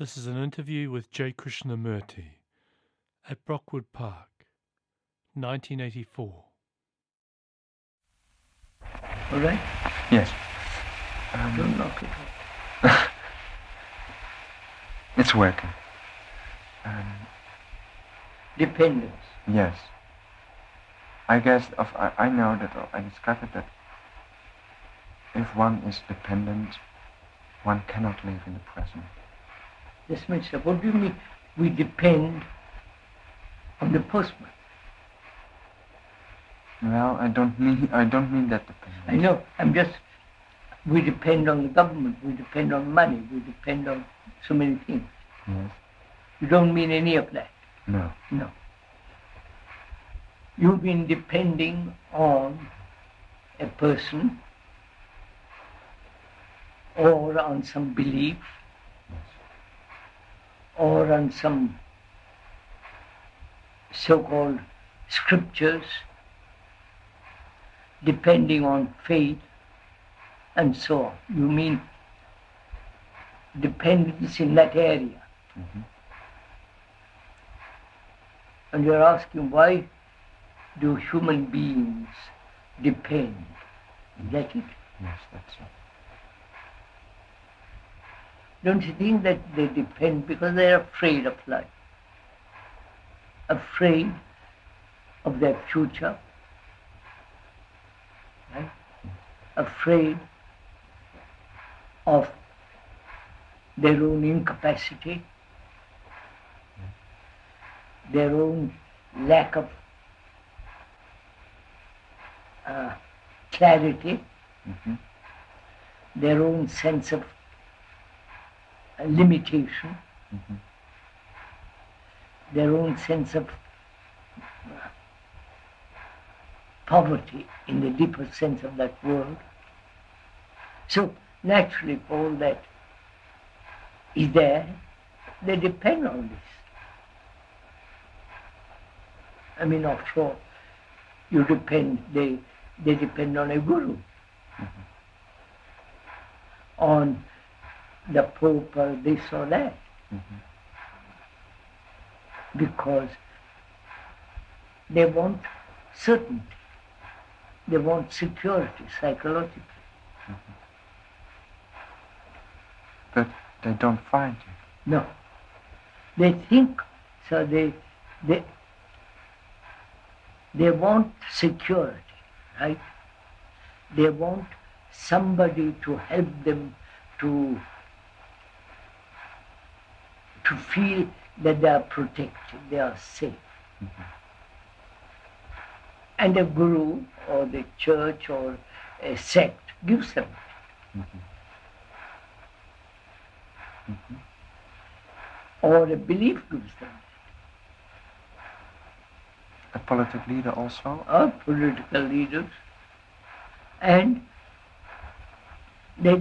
This is an interview with J. Krishnamurti at Brockwood Park, 1984. All right? Yes. Don't knock it off. It's working. Dependence. Yes. I guess I know that I discovered that if one is dependent, one cannot live in the present. Yes, Mr. What do you mean? We depend on the postman. Well, I don't mean that dependence. I know. We depend on the government. We depend on money. We depend on so many things. Yes. You don't mean any of that. No. No. You've been depending on a person or on some belief or on some so-called scriptures, depending on faith and so on. You mean dependence in that area. Mm-hmm. And you're asking, why do human beings depend? Is that it? Yes, that's it. Don't you think that they depend because they're afraid of life? Afraid of their future? Right? Afraid of their own incapacity, their own lack of clarity, Mm-hmm. their own sense of limitation, Mm-hmm. their own sense of poverty in the deeper sense of that word. So naturally, all that is there, they depend on this. I mean, after all, they depend on a guru, Mm-hmm. on the Pope or this or that, Mm-hmm. because they want certainty, they want security psychologically. Mm-hmm. But they don't find it. No. They think, so they want security, right? They want somebody to help them to feel that they are protected, they are safe. Mm-hmm. And a guru or the church or a sect gives them that. Mm-hmm. Mm-hmm. Or a belief gives them A political leader also? that. Or political leaders. And they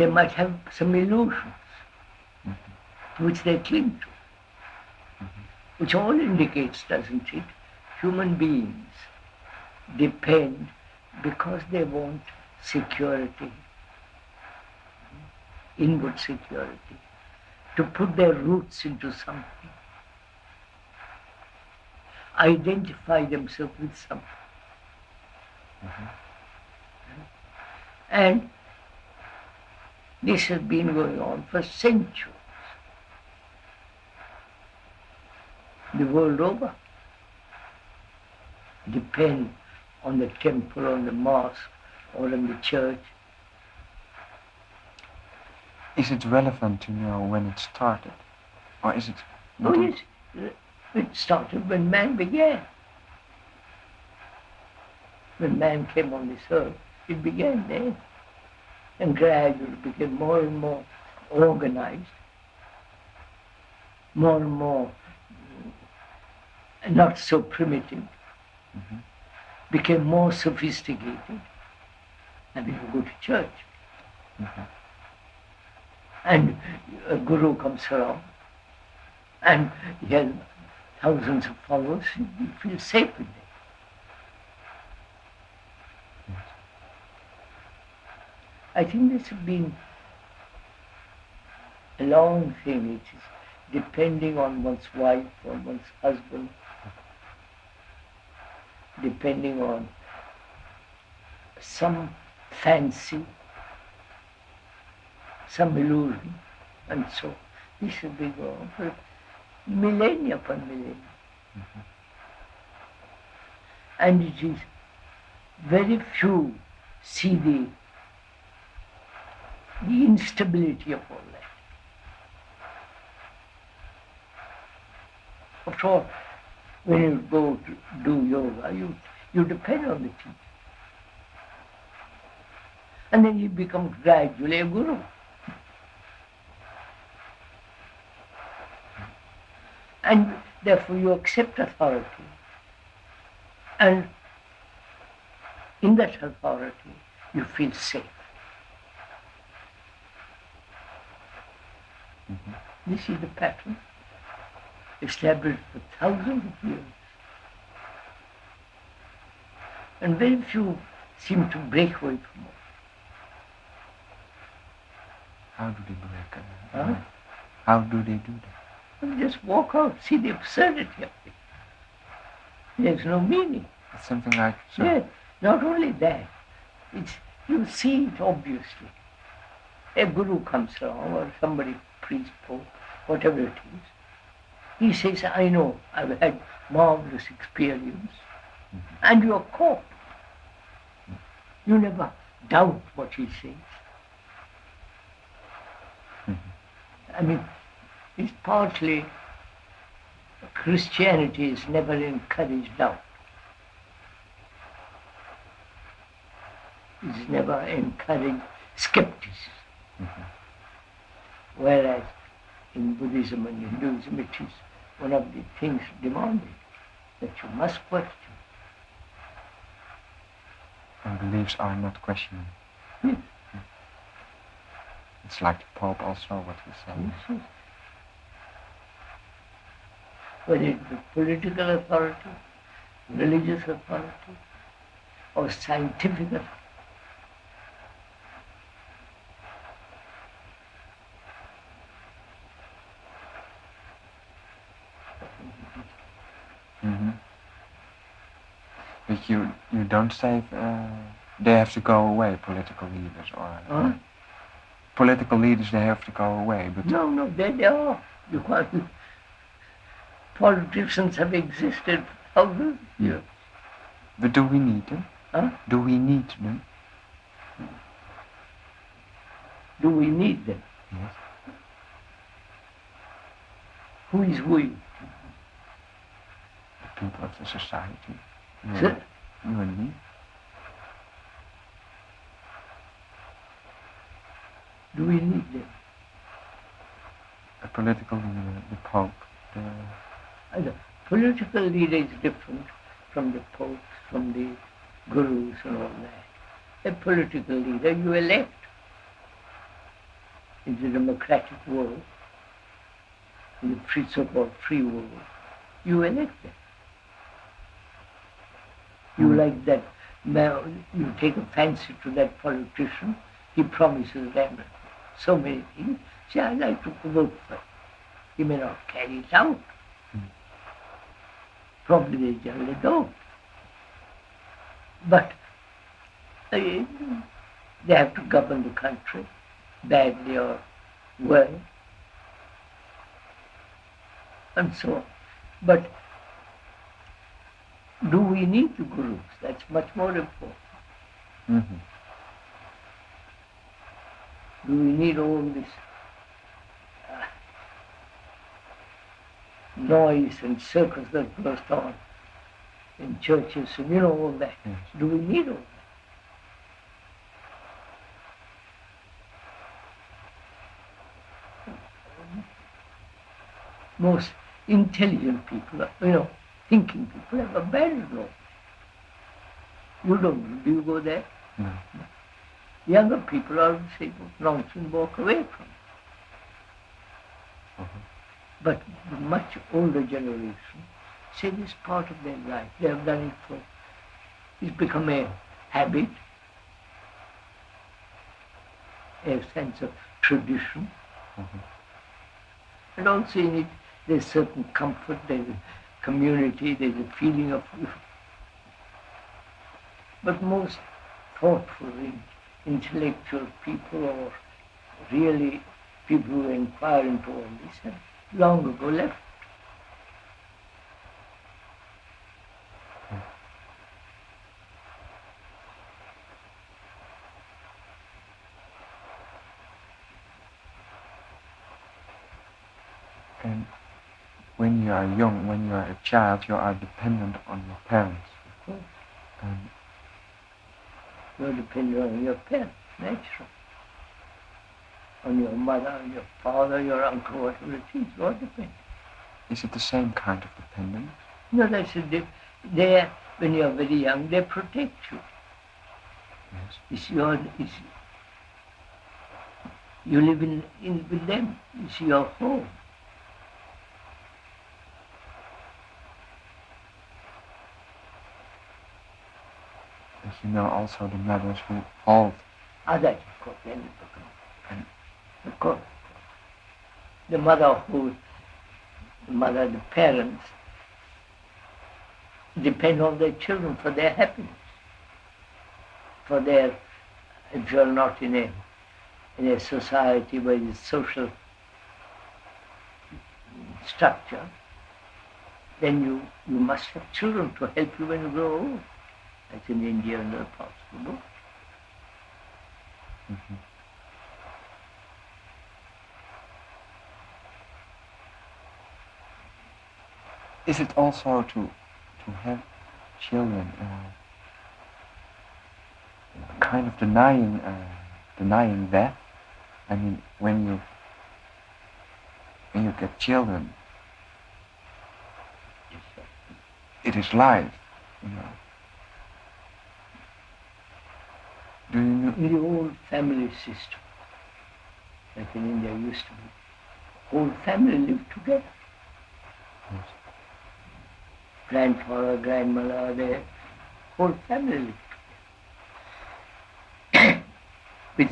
might have some illusions, Mm-hmm. which they cling to, Mm-hmm. which all indicates, doesn't it? Human beings depend because they want security, inward security, to put their roots into something, identify themselves with something. Mm-hmm. And this has been going on for centuries, the world over. Depend on the temple, on the mosque, or on the church. Is it relevant to know when it started? Or is it not? Oh yes, it started when man began. When man came on this earth, it began then. And gradually became more and more organized, more and more not so primitive, Mm-hmm. became more sophisticated. And people go to church. Mm-hmm. And a guru comes around, and he has thousands of followers, he feels safe with them. I think this has been a long thing. It is depending on one's wife or one's husband, depending on some fancy, some illusion, and so this has been going on for millennia upon millennia. Mm-hmm. And it is very few see the instability of all that. After all, when you go to do yoga, you depend on the teacher. And then he becomes gradually a guru. And therefore you accept authority. And in that authority, you feel safe. Mm-hmm. This is the pattern established for thousands of years. And very few seem to break away from it. How do they break Huh? How do they do that? And just walk out, see the absurdity of it. There's no meaning. It's something like so. Yes, not only that, you see it obviously. A guru comes along, or somebody, priest, pope, whatever it is. He says, I know, I've had marvelous experience. Mm-hmm. And you're caught. You never doubt what he says. Mm-hmm. I mean, it's partly Christianity has never encouraged doubt. It's never encouraged skepticism. Mm-hmm. Whereas in Buddhism and Hinduism it is one of the things demanded, that you must question. And beliefs are not questioning. Yes. It's like the Pope also, what he said. Yes, yes. Whether it be political authority, religious authority, or scientific authority. Mm-hmm. But you don't say they have to go away, political leaders, or Huh? political leaders, they have to go away. But No, there they are. You can't. Politicians have existed for thousands of years. But do we need them? Huh? Do we need them? Do we need them? Yes. Who is we? The people of the society. You, Sir? you and me. Do we need them? A political leader, the Pope, The political leader is different from the popes, from the gurus and all that. A political leader you elect in the democratic world, in the free, so-called free world. You elect them. You like that man, you take a fancy to that politician, he promises them so many things. Say, I like to vote for him. He may not carry it out. Probably they generally don't. But they have to govern the country, badly or well, and so on. But do we need the gurus? That's much more important. Mm-hmm. Do we need all this noise and circus that goes on in churches and all that? Yes. Do we need all that? Most intelligent people, thinking people have abandoned all that. You don't, do you go there? No. Younger people are say, nonsense, walk away from it. Uh-huh. But the much older generation say this is part of their life. They have done it for, it's become a habit, a sense of tradition. Uh-huh. And also in it, there's certain comfort, there's a community, there's a feeling of... But most thoughtful, intellectual people, or really people who inquire into all this, have long ago left. And when you are young, when you are a child, you are dependent on your parents. And You're dependent on your parents, natural. On your mother, your father, your uncle, whatever it is, you're dependent. is it the same kind of dependence? No, that's a they, when you're very young, they protect you. Yes. You live in with them. It's your home. But you know also the mothers who hold. That of course, then of course. The the parents depend on their children for their happiness. For their, if you're not in a society where there's social structure, then you must have children to help you when you grow old. That's in India and other parts of the world. Mm-hmm. Is it also to have children kind of denying death? I mean, when you get children, it is life, you know. Do you know? In the old family system, like in India used to be, whole family lived together. Yes. Grandfather, grandmother, the whole family lived together. With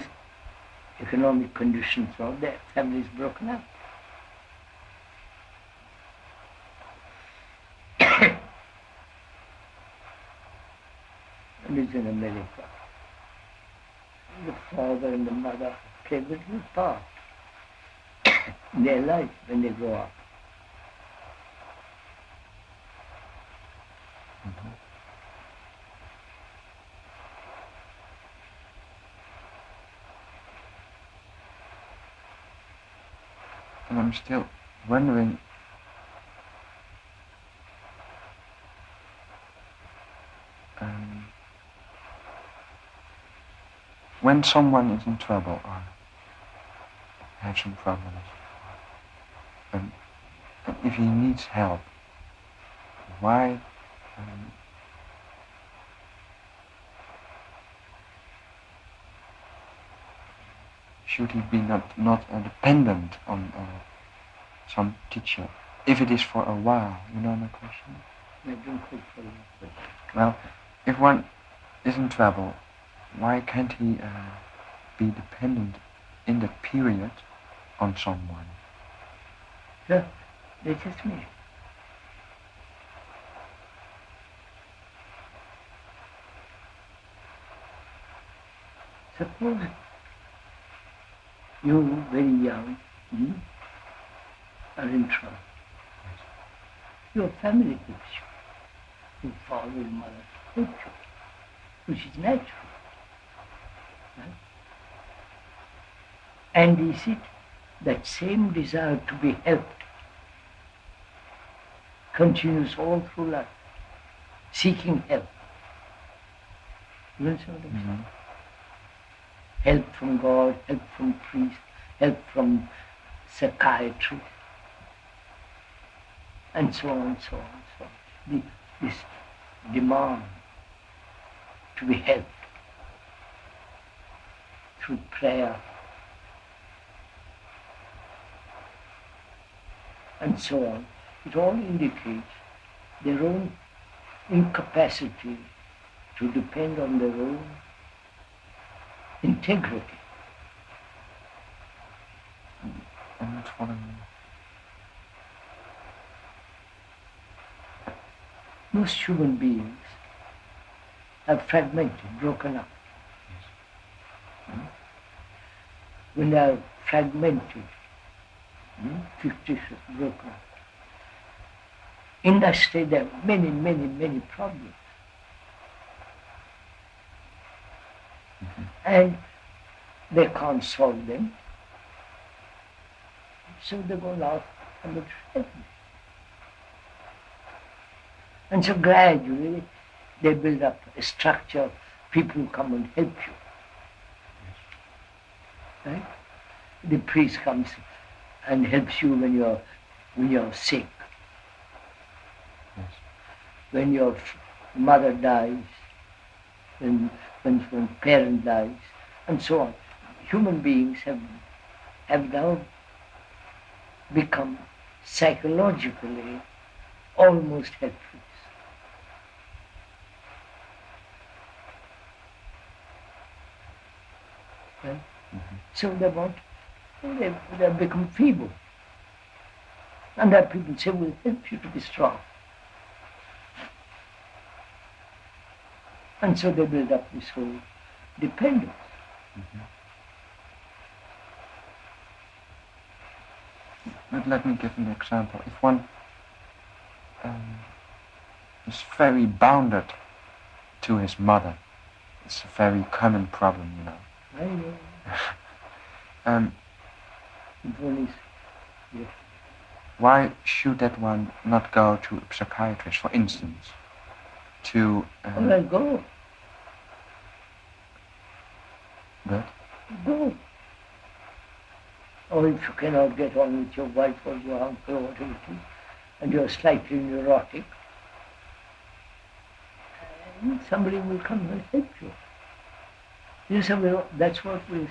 economic conditions, all their families broken up. And it's in America. The father and the mother play a little part in their life when they grow up. Mm-hmm. And I'm still wondering, when someone is in trouble or has some problems, and if he needs help, why should he be not dependent on some teacher, if it is for a while? You know my question? I don't quite follow. Well, if one is in trouble, why can't he be dependent in that period on someone? So, this is me. Suppose you, very young, are in trouble. Your family helps you. Your father and mother help you, which is natural. Right? And is it that same desire to be helped continues all through life, seeking help? You understand what I'm saying? Mm-hmm. Help from God, help from priest, help from psychiatry, and so on, so on, so on. This demand to be helped through prayer, and so on, it all indicates their own incapacity to depend on their own integrity. I'm not following most human beings are fragmented, broken up. When they are fragmented, fictitious, broken up, in that state there are many, many, many problems. And they can't solve them. So they go out and look at me. And so gradually they build up a structure of people who come and help you. Right? The priest comes and helps you when you're sick. Yes. When your mother dies, when parent dies, and so on. Human beings have now become psychologically almost helpless. Right? So they become feeble. And that people say, we'll help you to be strong. And so they build up this whole dependence. But let me give an example. If one is very bounded to his mother, it's a very common problem, you know. I know. Yes. Why should that one not go to a psychiatrist, for instance, to... All right, go. But? Go. Or if you cannot get on with your wife or your uncle or whatever it is, and you're slightly neurotic, and somebody will come and help you. You say, well, that's what we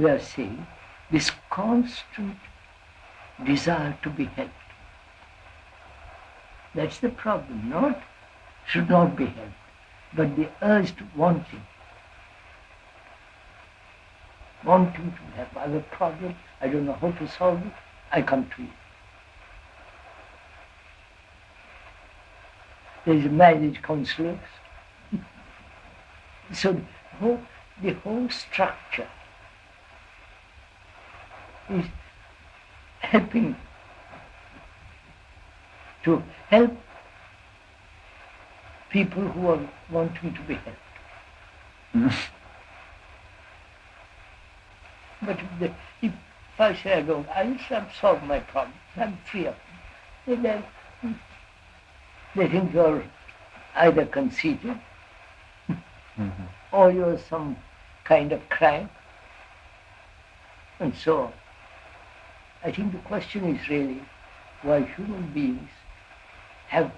are saying, this constant desire to be helped. That's the problem, should not be helped, but the urge to wanting to help. I have a problem, I don't know how to solve it, I come to you. There's marriage counselors. So the whole structure is helping to help people who are wanting to be helped. But if I say I'll solve my problems, I'm free of them. They think you're either conceited or you're some kind of crank, and so on. I think the question is really why human beings have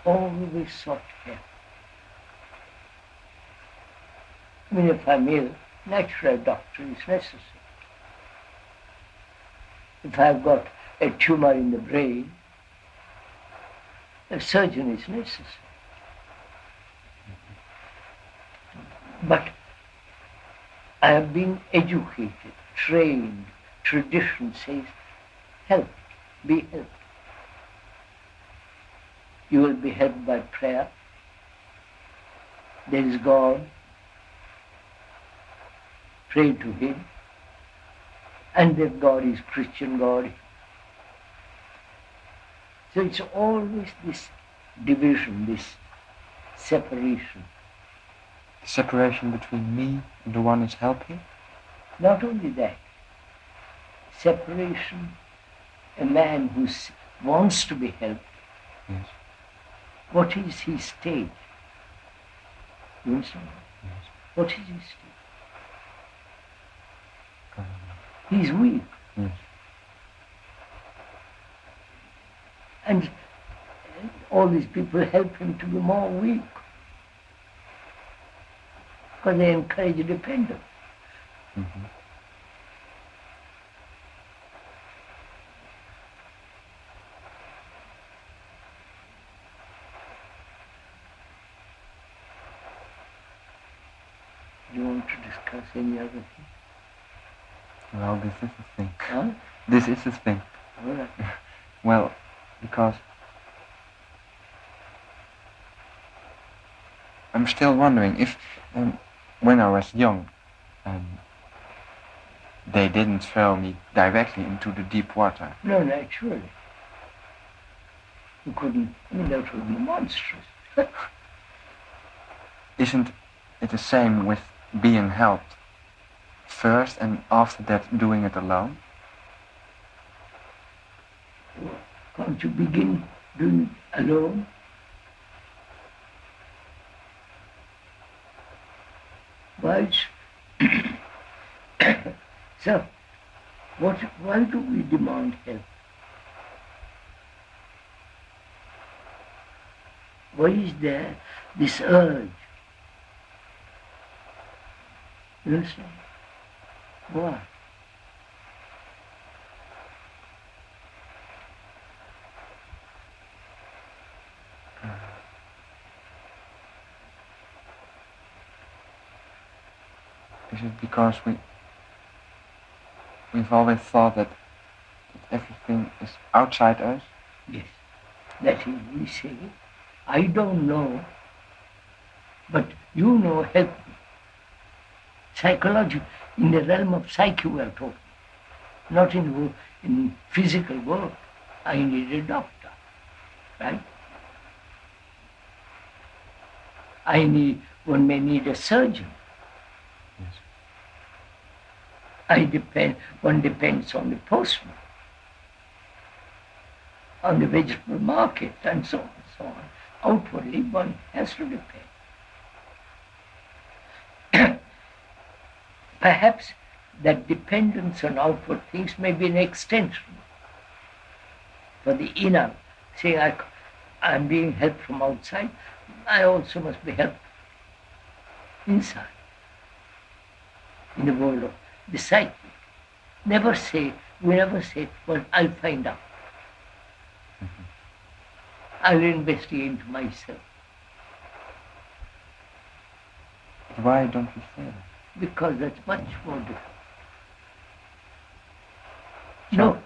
always sought help. I mean, if I'm ill, naturally a doctor is necessary. If I've got a tumor in the brain, a surgeon is necessary. But I have been educated, trained, tradition says, help, be helped. You will be helped by prayer. There is God. Pray to Him. And that God is Christian God. So it's always this division, this separation. The separation between me and the one is helping? Not only that, separation, a man who wants to be helped, yes. What is his state? You understand? Yes. What is his state? He's weak. Yes. And all these people help him to be more weak. Because they encourage dependence. Do you want to discuss any other thing? Well, this is the thing. Huh? This is the thing. All right. Well, because I'm still wondering if, when I was young, they didn't throw me directly into the deep water. No, naturally. You couldn't. I mean, that would be monstrous. Isn't it the same with being helped first and after that doing it alone? Can't you begin doing it alone? Why? So, why do we demand help? Why is there this urge? You understand? Why? Is it because we've always thought that everything is outside us? Yes. That is, we say, I don't know, but you know, help me. Psychology, in the realm of psyche we are talking, not in physical work. I need a doctor, right? One may need a surgeon. Yes. One depends on the postman, on the vegetable market, and so on and so on. Outwardly, one has to depend. Perhaps that dependence on outward things may be an extension for the inner. Saying, I'm being helped from outside, I also must be helped inside, in the world of the psyche. We never say, well, I'll find out. I'll investigate into myself. Why don't we say that? Because that's much more difficult.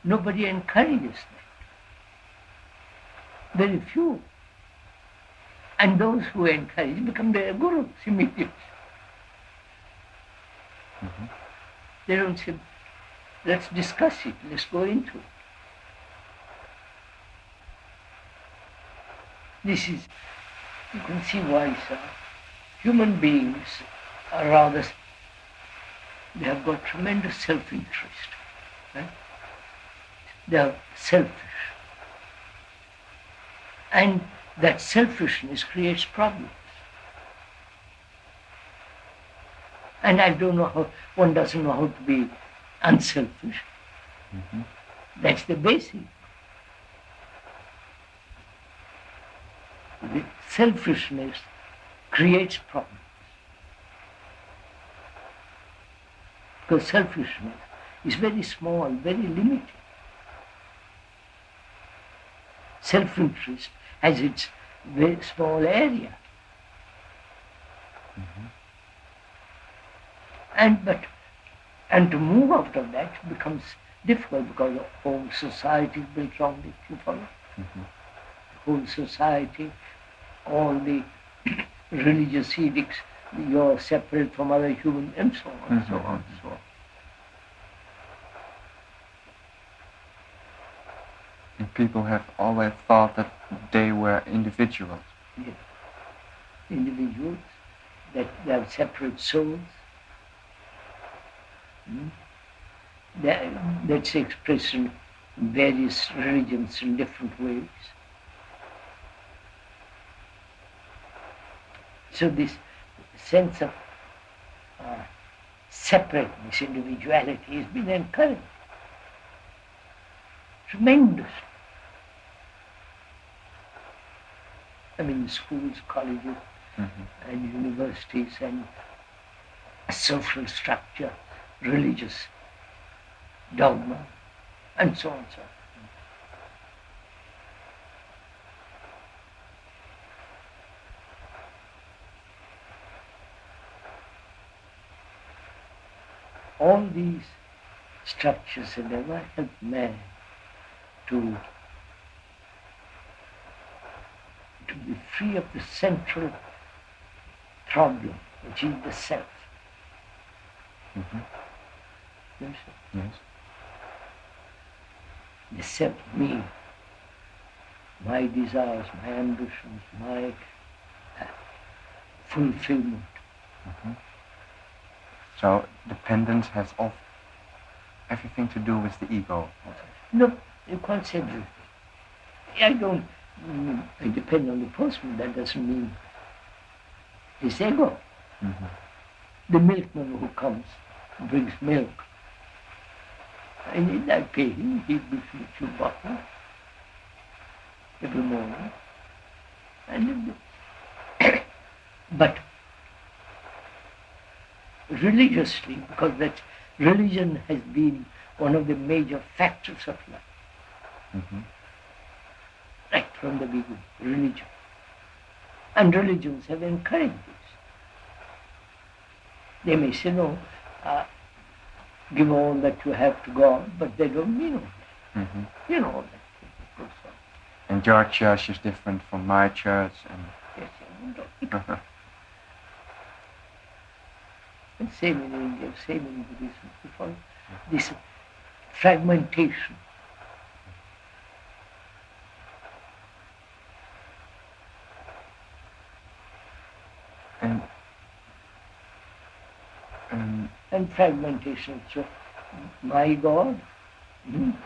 Nobody encourages that. Very few. And those who encourage become their gurus immediately. Mm-hmm. They don't say, let's discuss it, let's go into it. This is, you can see why, sir. Human beings are rather, they have got tremendous self-interest. Right? They are selfish. And that selfishness creates problems. And I don't know how, one doesn't know how to be unselfish. Mm-hmm. That's the basic. The selfishness creates problems. Because selfishness is very small, very limited. Self-interest has its very small area. Mm-hmm. And to move out of that becomes difficult because the whole society is built on it, you follow? Mm-hmm. The whole society, all the religious edicts, you're separate from other humans, and so on, Mm-hmm. so on, so on. And people have always thought that they were individuals. Yes. Individuals, that they have separate souls. That's expressed in various religions in different ways. So this sense of separateness, individuality has been encouraged tremendously. I mean, schools, colleges, Mm-hmm. and universities, and social structure, religious dogma, and so on and so on. All these structures have never helped man to to be free of the central problem, which is the self. Mm-hmm. You understand? Yes. The self, me, my desires, my ambitions, my fulfillment. Mm-hmm. So dependence has everything to do with the ego. No, you can't say everything. I depend on the person, that doesn't mean his ego. Mm-hmm. The milkman who comes, brings milk, I pay him, he gives me 2 bottles every morning. But religiously, because that religion has been one of the major factors of life, Mm-hmm. right from the beginning, religion. And religions have encouraged this. They may say, no, give all that you have to God, but they don't mean all that. Mm-hmm. You know all that goes on. And your church is different from my church, and Yes, yes, and same in India, same in Buddhism, because this fragmentation. And fragmentation. So my God,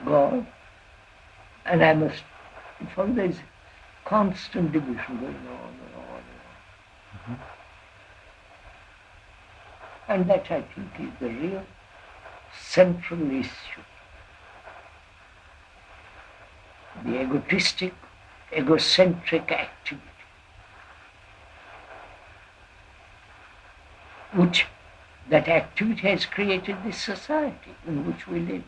God, and I must, there is constant division going on and on and on. Mm-hmm. And that, I think, is the real central issue. The egotistic, egocentric activity, which that activity has created this society in which we live.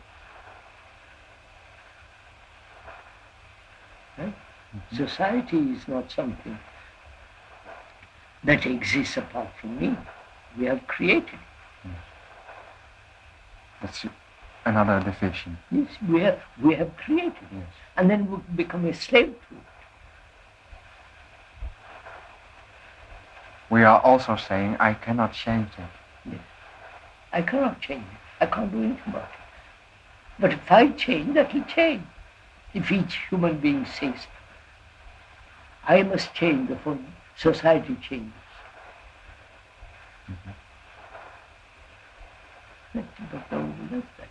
Right? Mm-hmm. Society is not something that exists apart from me. We have created it. Yes. That's another division. Yes, we have created it. Yes. And then we become a slave to it. We are also saying, I cannot change it. Yes. I cannot change it. I can't do anything about it. But if I change, that will change. If each human being says, I must change before society changes. Mm-hmm. But nobody does that.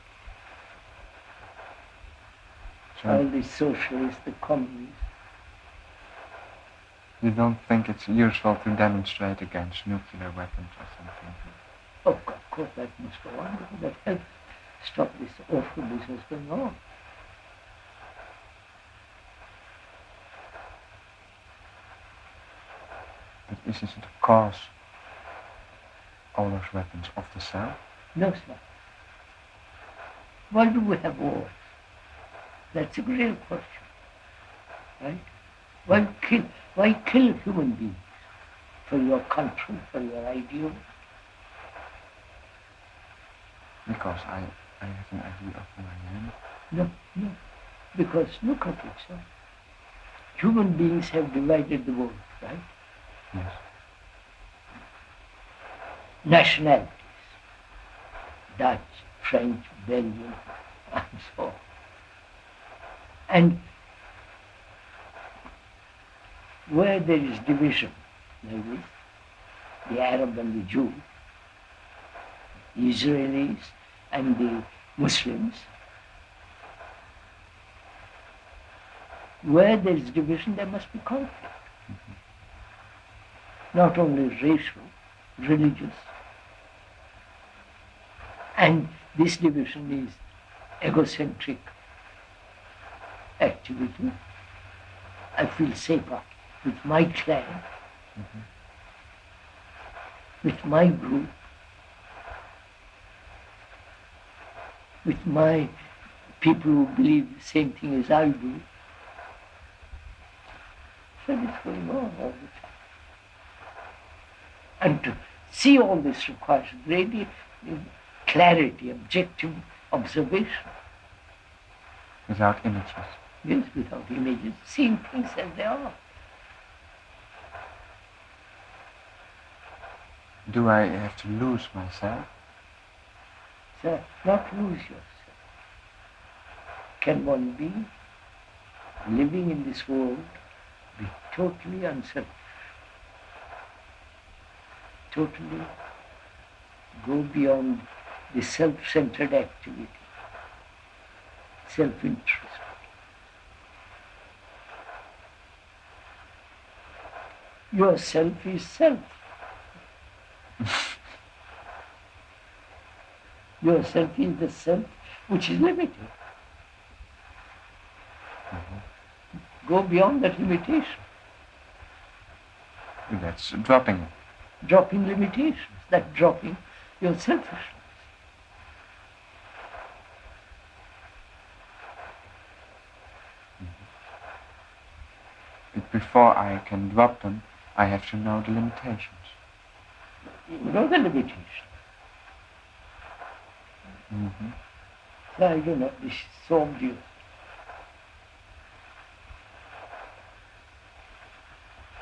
So All the socialists, the communists. you don't think it's useful to demonstrate against nuclear weapons or something? Oh, of course, that must go on, because that helps stop this awful business going on. But is it the cause, all those weapons, of the self? No, it's not. Why do we have wars? That's a real question, right? Why kill human beings? For your country, for your ideal? Because I have an idea of who I am. No. Because look at it, sir. Human beings have divided the world, right? Yes. Nationalities. Dutch, French, Belgian, and so on. And where there is division, like this, the Arab and the Jew, the Israelis and the Muslims, where there is division, there must be conflict. Mm-hmm. Not only racial, religious. And this division is egocentric activity. I feel safer with my clan, mm-hmm. with my group, with my people who believe the same thing as I do. So it's going on all the time. And to see all this requires great clarity, objective observation. Without images. Yes, without images, seeing things as they are. Do I have to lose myself? So, not lose yourself. Can one be living in this world, be totally unselfish, totally go beyond the self-centered activity, self-interest? Yourself is self. Yourself is the self which is limited. Go beyond that limitation. That's dropping it. Dropping limitations, that dropping your selfishness. But before I can drop them, I have to know the limitations. You know the limitations. So I don't know, this is so obvious.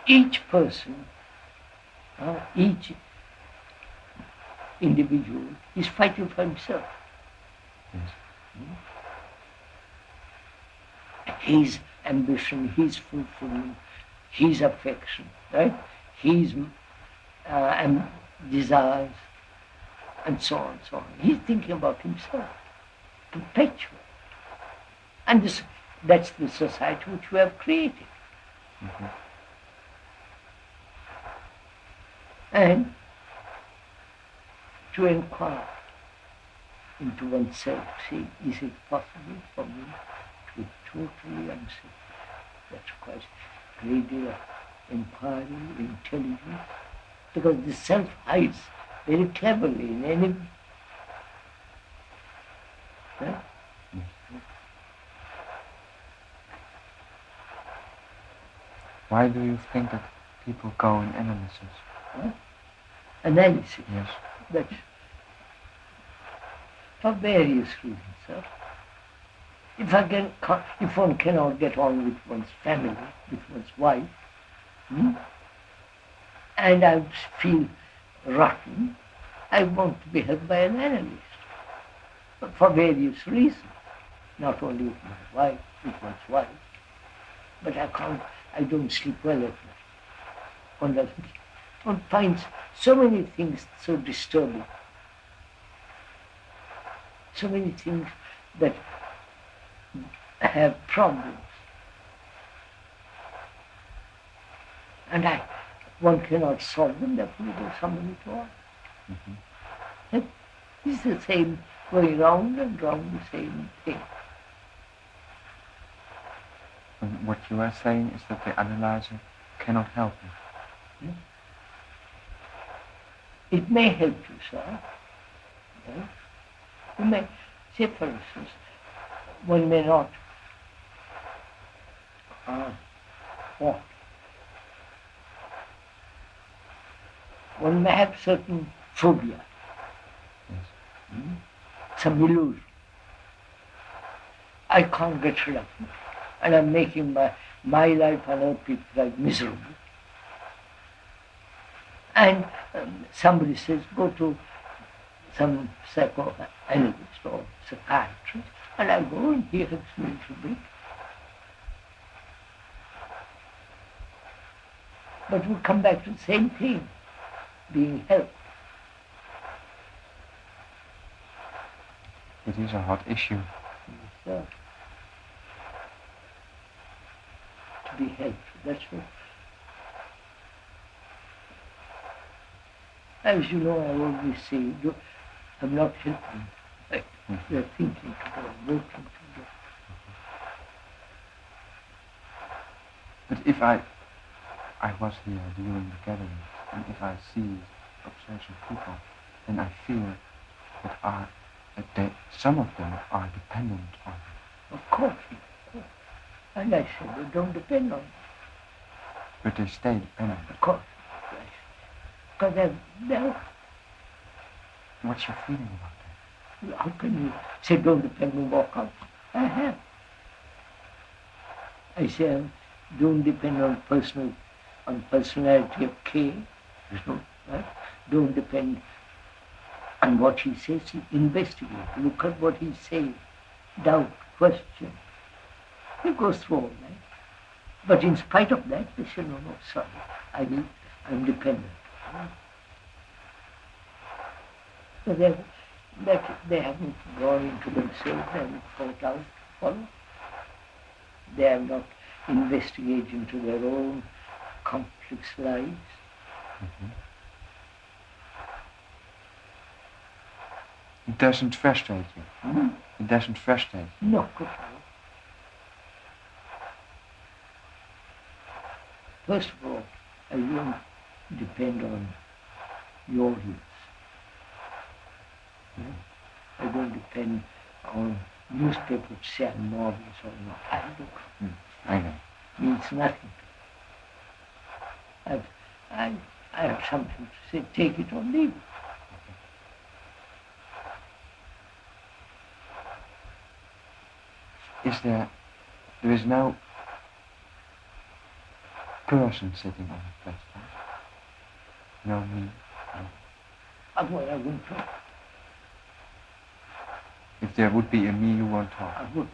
Each person, each individual is fighting for himself. Yes. His ambition, his fulfillment, his affection, right? His desires, and so on, so on. He's thinking about himself, perpetually. And that's the society which we have created. And to inquire into oneself, say, is it possible for me to be totally unselfish? That requires a great deal of inquiry, intelligence, because the self hides very cleverly in any. Right? Why do you think that people go in analysis? Analysis. Yes. That's for various reasons, sir. If one cannot get on with one's family, with one's wife, and I feel rotten, I want to be helped by an analyst. But for various reasons, not only with one's wife, but I don't sleep well at night. One finds so many things so disturbing, so many things that have problems. And one cannot solve them, therefore you go somebody to ask. It's the same, going round and round the same thing. And what you are saying is that the analyzer cannot help you. It may help you, sir. Yes. You may, say for instance, one may not what? One may have certain phobia, some illusion. I can't get rid of it, and I'm making my life on earth people like miserable. And somebody says, go to some psychoanalyst or psychiatrist, and I go and he helps me a little bit. But we come back to the same thing, being helped. It is a hot issue. So, to be helped, that's what. As you know, I always say, I'm not helping. We're thinking together, working together. But if I was here during the gathering, and if I see obsession people, then I feel that some of them are dependent on me. Of course. And I said, they don't depend on me. But they stay dependent. Of course. Because they're. What's your feeling about that? How can you say don't depend on walk out? I have. I say don't depend on personality of K, right? Don't depend on what he says. Investigate. Look at what he's saying. Doubt, question. He goes through all that. But in spite of that, they say, no, sorry, I'm dependent. So they haven't gone into themselves, they haven't thought out, follow. They have not investigated into their own complex lives. Mm-hmm. It doesn't frustrate you. Hmm? It doesn't frustrate you. Not at all. First of all, I won't depend on your views. I don't depend on newspapers say I'm marvelous or not. I don't. I know. Means nothing. I have something to say, take it or leave it. There is no person sitting on the platform? No me? No. Otherwise I wouldn't talk. If there would be a me, you won't talk? I wouldn't.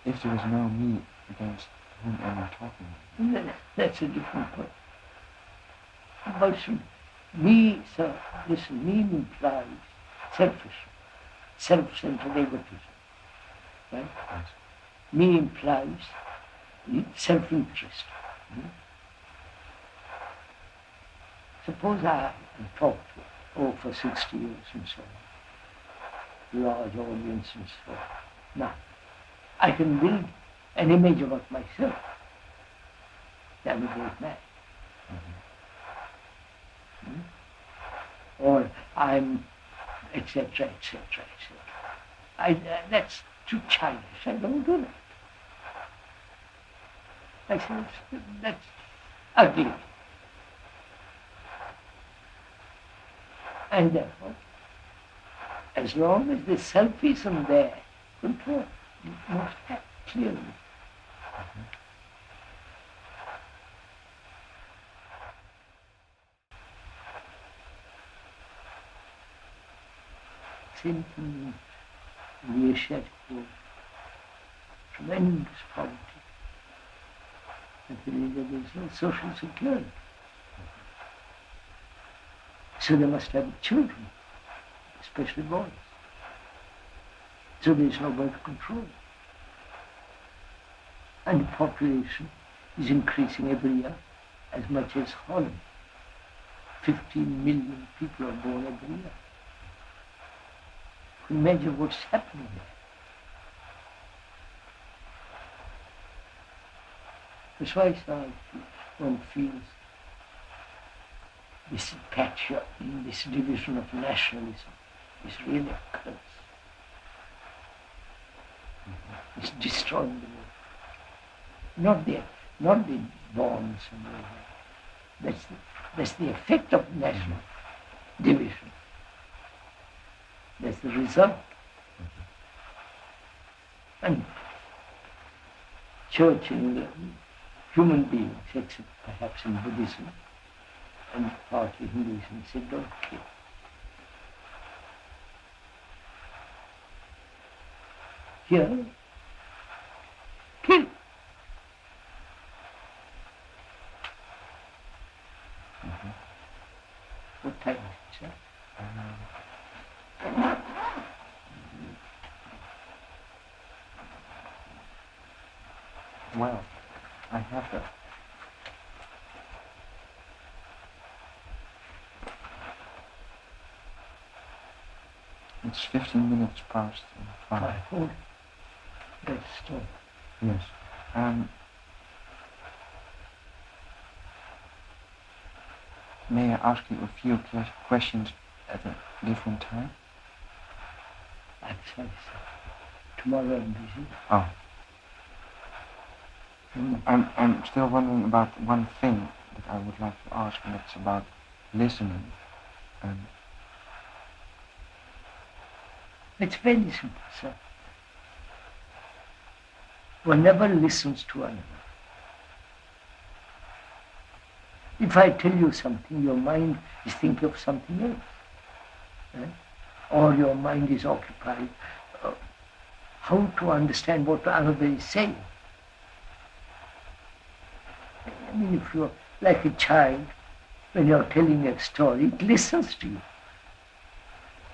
If there is no me, against whom am I talking? That's a different point. But me, sir, listen, me implies selfishness, self-centered egotism. Right? Yes. Me implies self-interest. Suppose I talked for 60 years and so on, large audience and so on. Now, I can build an image about myself. I'm a great man. Or I'm, etc., etc., etc. That's too childish. I don't do that. I say that's ugly. And therefore, as long as the self isn't there, control must act clearly. Same thing in the Asiatic world. Tremendous poverty. I believe that there's no social security. So they must have children, especially boys. So there's no birth control. And the population is increasing every year as much as Holland. 15 million people are born every year. Imagine what's happening there. That's why one feels this patchwork, this division of nationalism is really a curse. It's destroying the world. Not the bonds and all that. That's the effect of national division. That's the result. And church in human beings, except perhaps in Buddhism and partly Hinduism, said don't kill. Here, kill. What time is it, sir? Well, I have that. It's 15 minutes past 5. Oh, that's stop. Yes. May I ask you a few questions at a different time? I'm sorry, sir. Tomorrow I'm busy. Oh. I'm still wondering about one thing that I would like to ask, and it's about listening. It's very simple, sir. One never listens to another. If I tell you something, your mind is thinking of something else. Right? Or your mind is occupied. How to understand what another is saying? I mean, if you're like a child, when you're telling a story, it listens to you.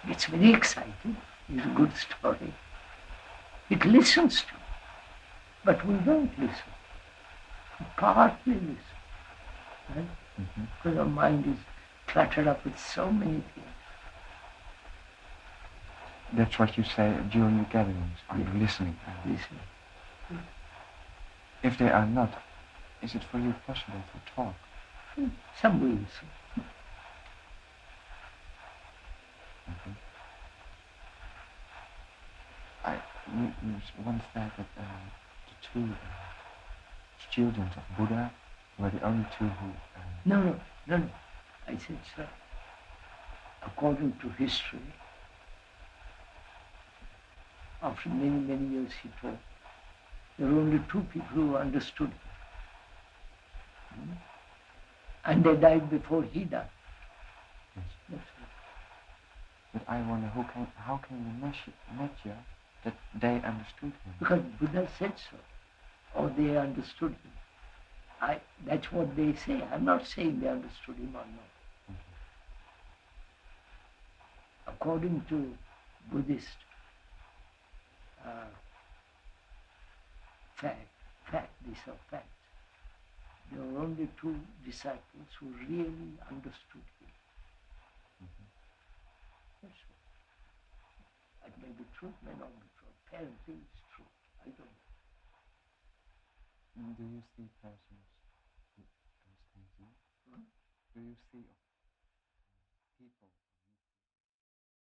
It's very exciting. It's a good story. It listens to you. But we don't listen. We partly listen. Right? Mm-hmm. Because our mind is cluttered up with so many things. That's what you say during the gatherings. Are you listening? Listening. If they are not, is it for you possible to talk? Some will listen. Mm-hmm. You once said that the two students of Buddha were the only two who... No. I said, sir, according to history, after many, many years he taught, there were only two people who understood him. And they died before he died. Yes. That's it. But I wonder how can you measure that they understood him? Because Buddha said so, or they understood him. That's what they say. I'm not saying they understood him or not. Mm-hmm. According to Buddhist these are facts. There were only two disciples who really understood him. Mm-hmm. That's all. It may be true, it may not be true. Apparently it's true. I don't know. Do you see persons who understand you? Hmm? Do you see people